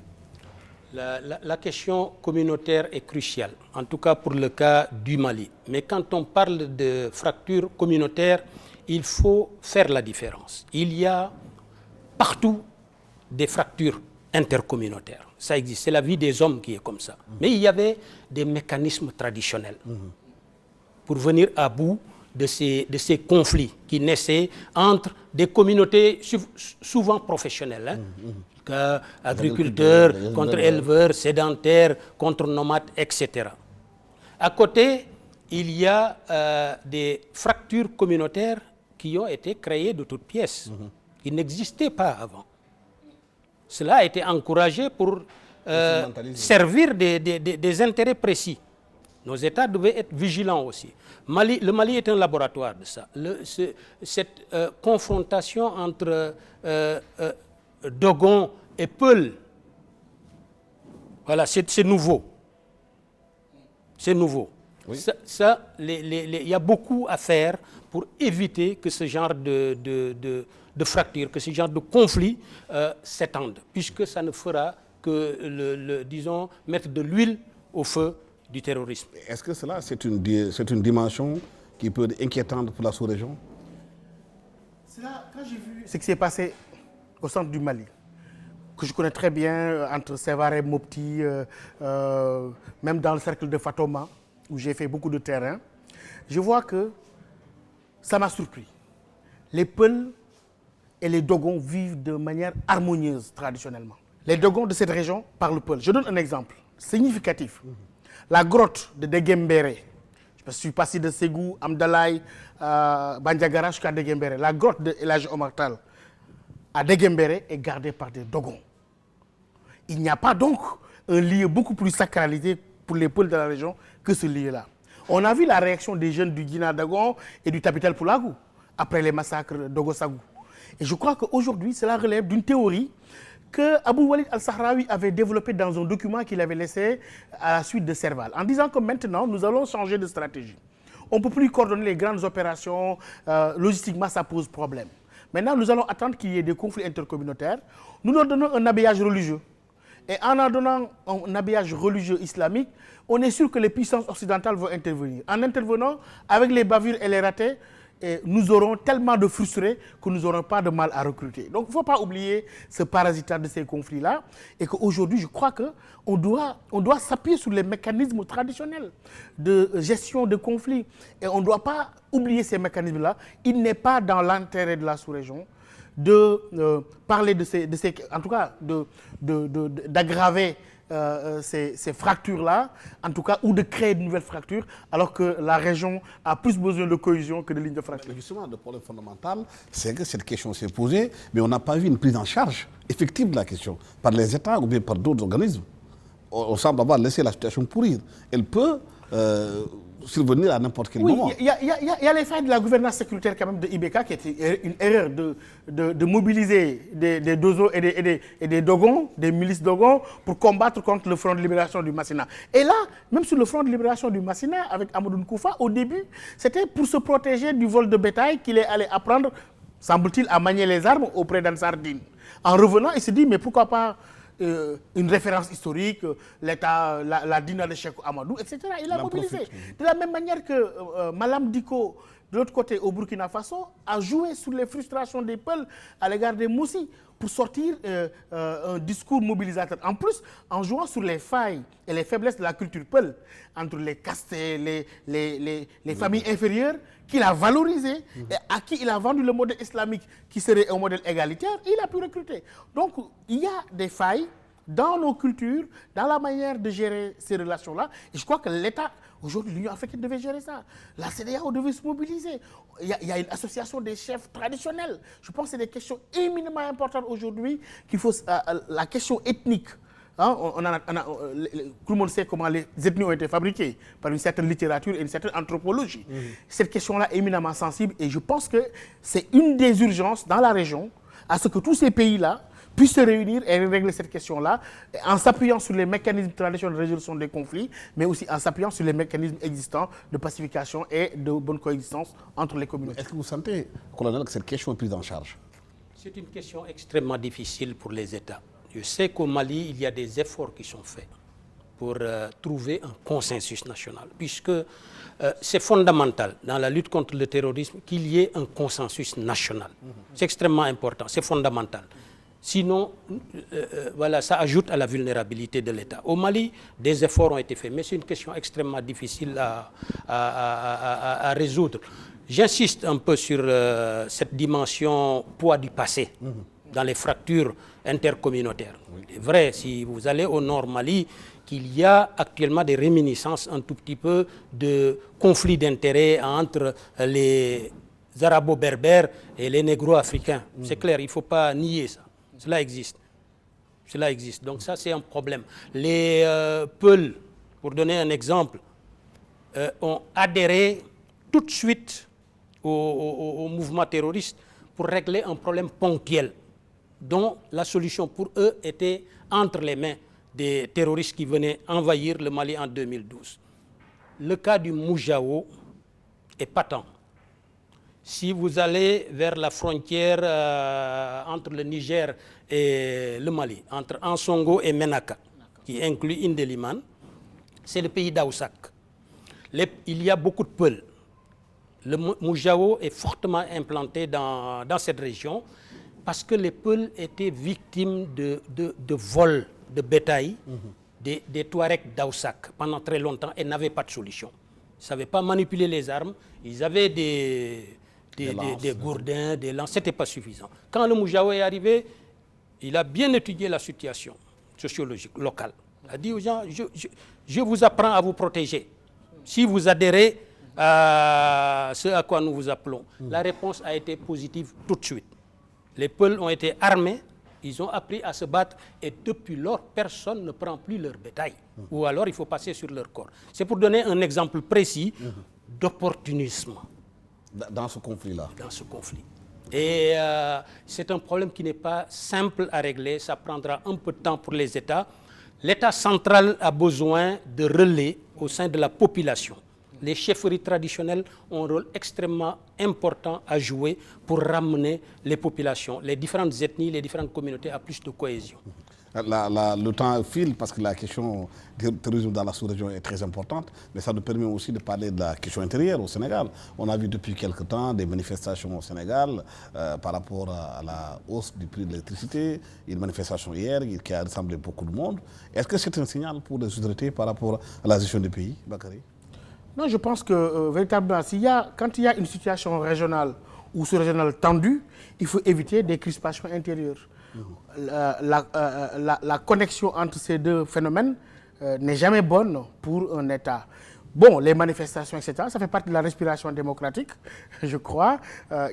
La question communautaire est cruciale, en tout cas pour le cas du Mali. Mais quand on parle de fracture communautaire, il faut faire la différence. Il y a partout des fractures intercommunautaires. Ça existe, c'est la vie des hommes qui est comme ça. Mais il y avait des mécanismes traditionnels pour venir à bout de ces conflits qui naissaient entre des communautés souvent professionnelles. Agriculteurs contre éleveurs, sédentaires contre nomades, etc. À côté, il y a des fractures communautaires qui ont été créées de toutes pièces, qui n'existaient pas avant. Cela a été encouragé pour servir des intérêts précis. Nos États devaient être vigilants aussi. Le Mali est un laboratoire de ça. Cette confrontation entre Dogon et Peul, voilà, c'est nouveau. C'est nouveau. Oui. Il y a beaucoup à faire pour éviter que ce genre de fracture, que ce genre de conflit s'étende, puisque ça ne fera que, disons, mettre de l'huile au feu du terrorisme. Est-ce que cela, c'est une dimension qui peut être inquiétante pour la sous-région? Quand j'ai vu ce qui s'est passé au centre du Mali, que je connais très bien, entre Sévaré et Mopti, même dans le cercle de Fatoma, où j'ai fait beaucoup de terrain, je vois que ça m'a surpris. Les Peuls et les Dogons vivent de manière harmonieuse traditionnellement. Les Dogons de cette région parlent Peul. Je donne un exemple significatif. La grotte de Degembéré, je suis passé de Ségou, Amdalaï, Bandiagara jusqu'à Degembéré. La grotte de El Hadj Omar Tall à Degembéré est gardée par des Dogons. Il n'y a pas donc un lieu beaucoup plus sacralisé pour les Peuls de la région que ce lieu-là. On a vu la réaction des jeunes du Guina Dagon et du Tapital Poulagou après les massacres d'Ogosagou. Et je crois qu'aujourd'hui, cela relève d'une théorie que Abou Walid al-Sahraoui avait développée dans un document qu'il avait laissé à la suite de Serval, en disant que maintenant, nous allons changer de stratégie. On ne peut plus coordonner les grandes opérations, logistiquement, ça pose problème. Maintenant, nous allons attendre qu'il y ait des conflits intercommunautaires. Nous leur donnons un habillage religieux. Et en donnant un habillage religieux islamique, on est sûr que les puissances occidentales vont intervenir. En intervenant, avec les bavures et les ratés, nous aurons tellement de frustrés que nous n'aurons pas de mal à recruter. Donc il ne faut pas oublier ce parasitage de ces conflits-là et qu'aujourd'hui, je crois qu'on doit s'appuyer sur les mécanismes traditionnels de gestion de conflits. Et on ne doit pas oublier ces mécanismes-là. Il n'est pas dans l'intérêt de la sous-région de parler de ces, en tout cas d'aggraver ces fractures-là, en tout cas, ou de créer de nouvelles fractures, alors que la région a plus besoin de cohésion que de lignes de fracture. Mais justement, le problème fondamental, c'est que cette question s'est posée, mais on n'a pas vu une prise en charge effective de la question par les États ou bien par d'autres organismes. On semble avoir laissé la situation pourrir. Elle peut survenir à n'importe quel moment. Il y a les failles de la gouvernance sécuritaire quand même de IBK qui était une erreur de mobiliser des Dozo et des Dogons, des milices Dogons pour combattre contre le Front de libération du Massina. Et là, même sur le Front de libération du Massina, avec Amadou Nkoufa, au début, c'était pour se protéger du vol de bétail qu'il est allé apprendre, semble-t-il, à manier les armes auprès d'Ansar Dine. En revenant, il se dit, mais pourquoi pas une référence historique, l'État, la Dina de Cheikh Amadou, etc. Il a mobilisé. De la même manière que Malam Diko, de l'autre côté, au Burkina Faso, a joué sur les frustrations des Peuls à l'égard des Moussi pour sortir un discours mobilisateur. En plus, en jouant sur les failles et les faiblesses de la culture Peul, entre les castés, les familles inférieures, qu'il a valorisé et à qui il a vendu le modèle islamique qui serait un modèle égalitaire, il a pu recruter. Donc, il y a des failles dans nos cultures, dans la manière de gérer ces relations-là. Et je crois que l'État, aujourd'hui, l'Union africaine devait gérer ça. La CEDEAO devait se mobiliser. Il y a une association des chefs traditionnels. Je pense que c'est des questions éminemment importantes aujourd'hui qu'il faut... la question ethnique. Hein, tout le monde sait comment les ethnies ont été fabriquées par une certaine littérature et une certaine anthropologie. Cette question-là est éminemment sensible et je pense que c'est une des urgences dans la région à ce que tous ces pays-là puissent se réunir et régler cette question-là en s'appuyant sur les mécanismes traditionnels de résolution des conflits, mais aussi en s'appuyant sur les mécanismes existants de pacification et de bonne coexistence entre les communautés. Est-ce que vous sentez, colonel, que cette question est prise en charge? C'est une question extrêmement difficile pour les États. Je sais qu'au Mali, il y a des efforts qui sont faits pour trouver un consensus national, puisque c'est fondamental dans la lutte contre le terrorisme qu'il y ait un consensus national. C'est extrêmement important, c'est fondamental. Sinon, voilà, ça ajoute à la vulnérabilité de l'État. Au Mali, des efforts ont été faits, mais c'est une question extrêmement difficile à résoudre. J'insiste un peu sur cette dimension poids du passé dans les fractures intercommunautaires. Il est vrai, si vous allez au nord Mali, qu'il y a actuellement des réminiscences un tout petit peu de conflits d'intérêts entre les arabo-berbères et les négro-africains. C'est clair, il ne faut pas nier ça. Cela existe. Cela existe. Donc ça, c'est un problème. Les Peuls, pour donner un exemple, ont adhéré tout de suite au mouvement terroriste pour régler un problème ponctuel dont la solution pour eux était entre les mains des terroristes qui venaient envahir le Mali en 2012. Le cas du Moujao est patent. Si vous allez vers la frontière entre le Niger et le Mali, entre Ansongo et Menaka, qui inclut Indeliman, c'est le pays d'Aoussak. Il y a beaucoup de Peuls. Le Moujao est fortement implanté dans cette région parce que les Peuls étaient victimes de vols de bétail des Touaregs d'Aoussak pendant très longtemps et n'avaient pas de solution. Ils ne savaient pas manipuler les armes. Ils avaient des des gourdins, des lances, ce n'était pas suffisant. Quand le Moujaou est arrivé, il a bien étudié la situation sociologique locale. Il a dit aux gens, je vous apprends à vous protéger. Si vous adhérez à ce à quoi nous vous appelons, la réponse a été positive tout de suite. Les Peuls ont été armés, ils ont appris à se battre et depuis lors, personne ne prend plus leur bétail. Ou alors, il faut passer sur leur corps. C'est pour donner un exemple précis d'opportunisme. Dans ce conflit-là. Dans ce conflit. Et c'est un problème qui n'est pas simple à régler, ça prendra un peu de temps pour les États. L'État central a besoin de relais au sein de la population. Les chefferies traditionnelles ont un rôle extrêmement important à jouer pour ramener les populations, les différentes ethnies, les différentes communautés à plus de cohésion. Le temps file parce que la question du terrorisme dans la sous-région est très importante, mais ça nous permet aussi de parler de la question intérieure au Sénégal. On a vu depuis quelque temps des manifestations au Sénégal par rapport à la hausse du prix de l'électricité, une manifestation hier qui a rassemblé beaucoup de monde. Est-ce que c'est un signal pour les autorités par rapport à la gestion du pays, Bakary? Non, je pense que véritablement, quand il y a une situation régionale ou sous-régionale tendue, il faut éviter des crispations intérieures. La connexion entre ces deux phénomènes n'est jamais bonne pour un État. Bon, les manifestations, etc., ça fait partie de la respiration démocratique, je crois.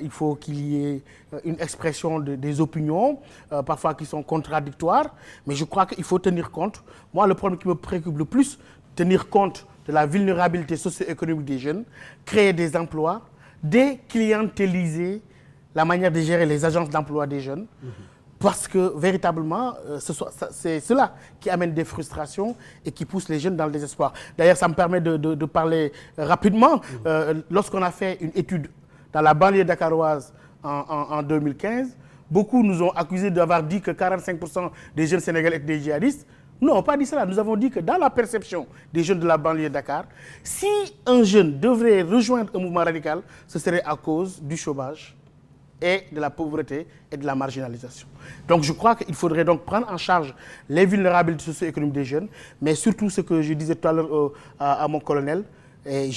Il faut qu'il y ait une expression des opinions, parfois qui sont contradictoires, mais je crois qu'il faut tenir compte. Moi, le problème qui me préoccupe le plus, tenir compte de la vulnérabilité socio-économique des jeunes, créer des emplois, déclientéliser la manière de gérer les agences d'emploi des jeunes, parce que véritablement, c'est cela qui amène des frustrations et qui pousse les jeunes dans le désespoir. D'ailleurs, ça me permet de parler rapidement. Lorsqu'on a fait une étude dans la banlieue dakaroise en 2015, beaucoup nous ont accusés d'avoir dit que 45% des jeunes Sénégalais étaient des djihadistes. Nous n'avons pas dit cela. Nous avons dit que dans la perception des jeunes de la banlieue de Dakar, si un jeune devrait rejoindre un mouvement radical, ce serait à cause du chômage et de la pauvreté et de la marginalisation. Donc je crois qu'il faudrait donc prendre en charge les vulnérabilités socio-économiques des jeunes, mais surtout ce que je disais tout à l'heure à mon colonel, et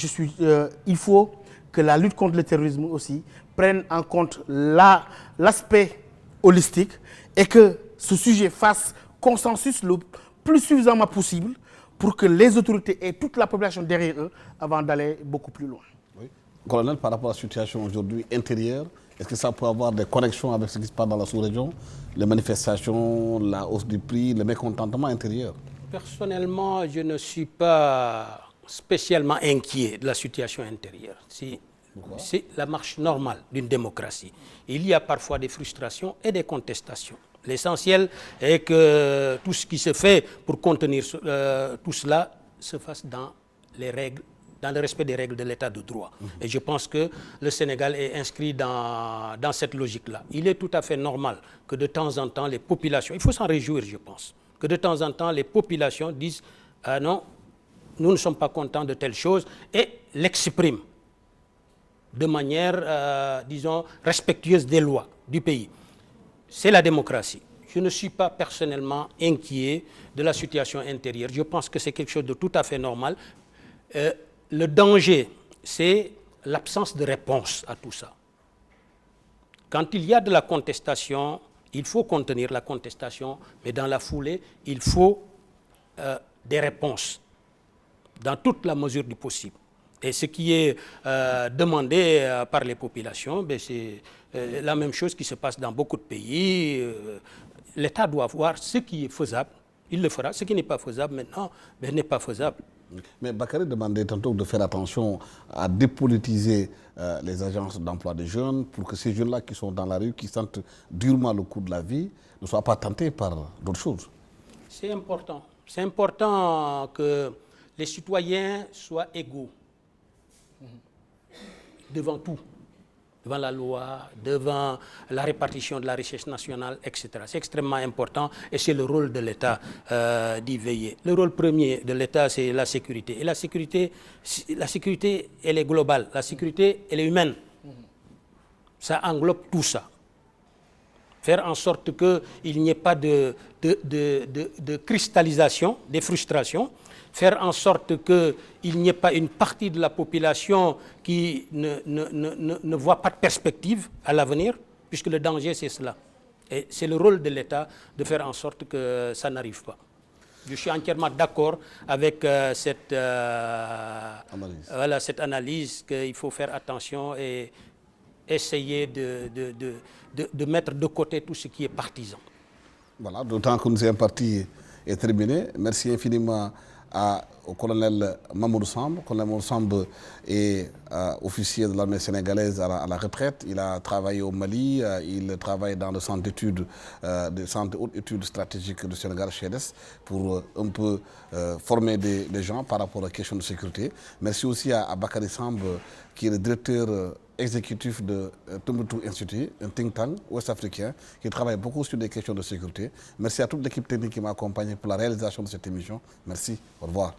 il faut que la lutte contre le terrorisme aussi prenne en compte l'aspect holistique et que ce sujet fasse consensus le plus suffisamment possible pour que les autorités et toute la population derrière eux avant d'aller beaucoup plus loin. Oui. Colonel, par rapport à la situation aujourd'hui intérieure, est-ce que ça peut avoir des connexions avec ce qui se passe dans la sous-région, les manifestations, la hausse du prix, le mécontentement intérieur? Personnellement, je ne suis pas spécialement inquiet de la situation intérieure. C'est la marche normale d'une démocratie. Il y a parfois des frustrations et des contestations. L'essentiel est que tout ce qui se fait pour contenir tout cela se fasse dans les règles, dans le respect des règles de l'état de droit. Et je pense que le Sénégal est inscrit dans cette logique-là. Il est tout à fait normal que de temps en temps les populations, il faut s'en réjouir je pense, que de temps en temps les populations disent « non, nous ne sommes pas contents de telle chose » et l'expriment de manière, disons, respectueuse des lois du pays. C'est la démocratie. Je ne suis pas personnellement inquiet de la situation intérieure. Je pense que c'est quelque chose de tout à fait normal. Le danger, c'est l'absence de réponse à tout ça. Quand il y a de la contestation, il faut contenir la contestation, mais dans la foulée, il faut des réponses, dans toute la mesure du possible. Et ce qui est demandé par les populations, c'est la même chose qui se passe dans beaucoup de pays. L'État doit voir ce qui est faisable, il le fera. Ce qui n'est pas faisable maintenant, n'est pas faisable. Mais Bakary demandait tantôt de faire attention à dépolitiser les agences d'emploi des jeunes pour que ces jeunes-là qui sont dans la rue, qui sentent durement le coût de la vie, ne soient pas tentés par d'autres choses. C'est important. C'est important que les citoyens soient égaux devant tout, devant la loi, devant la répartition de la richesse nationale, etc. C'est extrêmement important et c'est le rôle de l'État d'y veiller. Le rôle premier de l'État, c'est la sécurité. Et la sécurité, elle est globale. La sécurité, elle est humaine. Ça englobe tout ça. faire en sorte qu'il n'y ait pas de cristallisation des frustrations, faire en sorte qu'il n'y ait pas une partie de la population qui ne voit pas de perspective à l'avenir, puisque le danger, c'est cela. Et c'est le rôle de l'État de faire en sorte que ça n'arrive pas. Je suis entièrement d'accord avec cette analyse qu'il faut faire attention et essayer de mettre de côté tout ce qui est partisan. Voilà, d'autant que nous sommes parti est terminé. Merci infiniment au colonel Mamoudou Samb. Colonel Mamoudou Samb est officier de l'armée sénégalaise à la retraite. Il a travaillé au Mali, il travaille dans le centre d'études, haute études stratégiques du Sénégal, CHEDES, pour un peu former des gens par rapport aux questions de sécurité. Merci aussi à Bakary Samb, qui est le directeur exécutif de Tombouctou Institute, un think tank ouest-africain qui travaille beaucoup sur des questions de sécurité. Merci à toute l'équipe technique qui m'a accompagné pour la réalisation de cette émission. Merci, au revoir.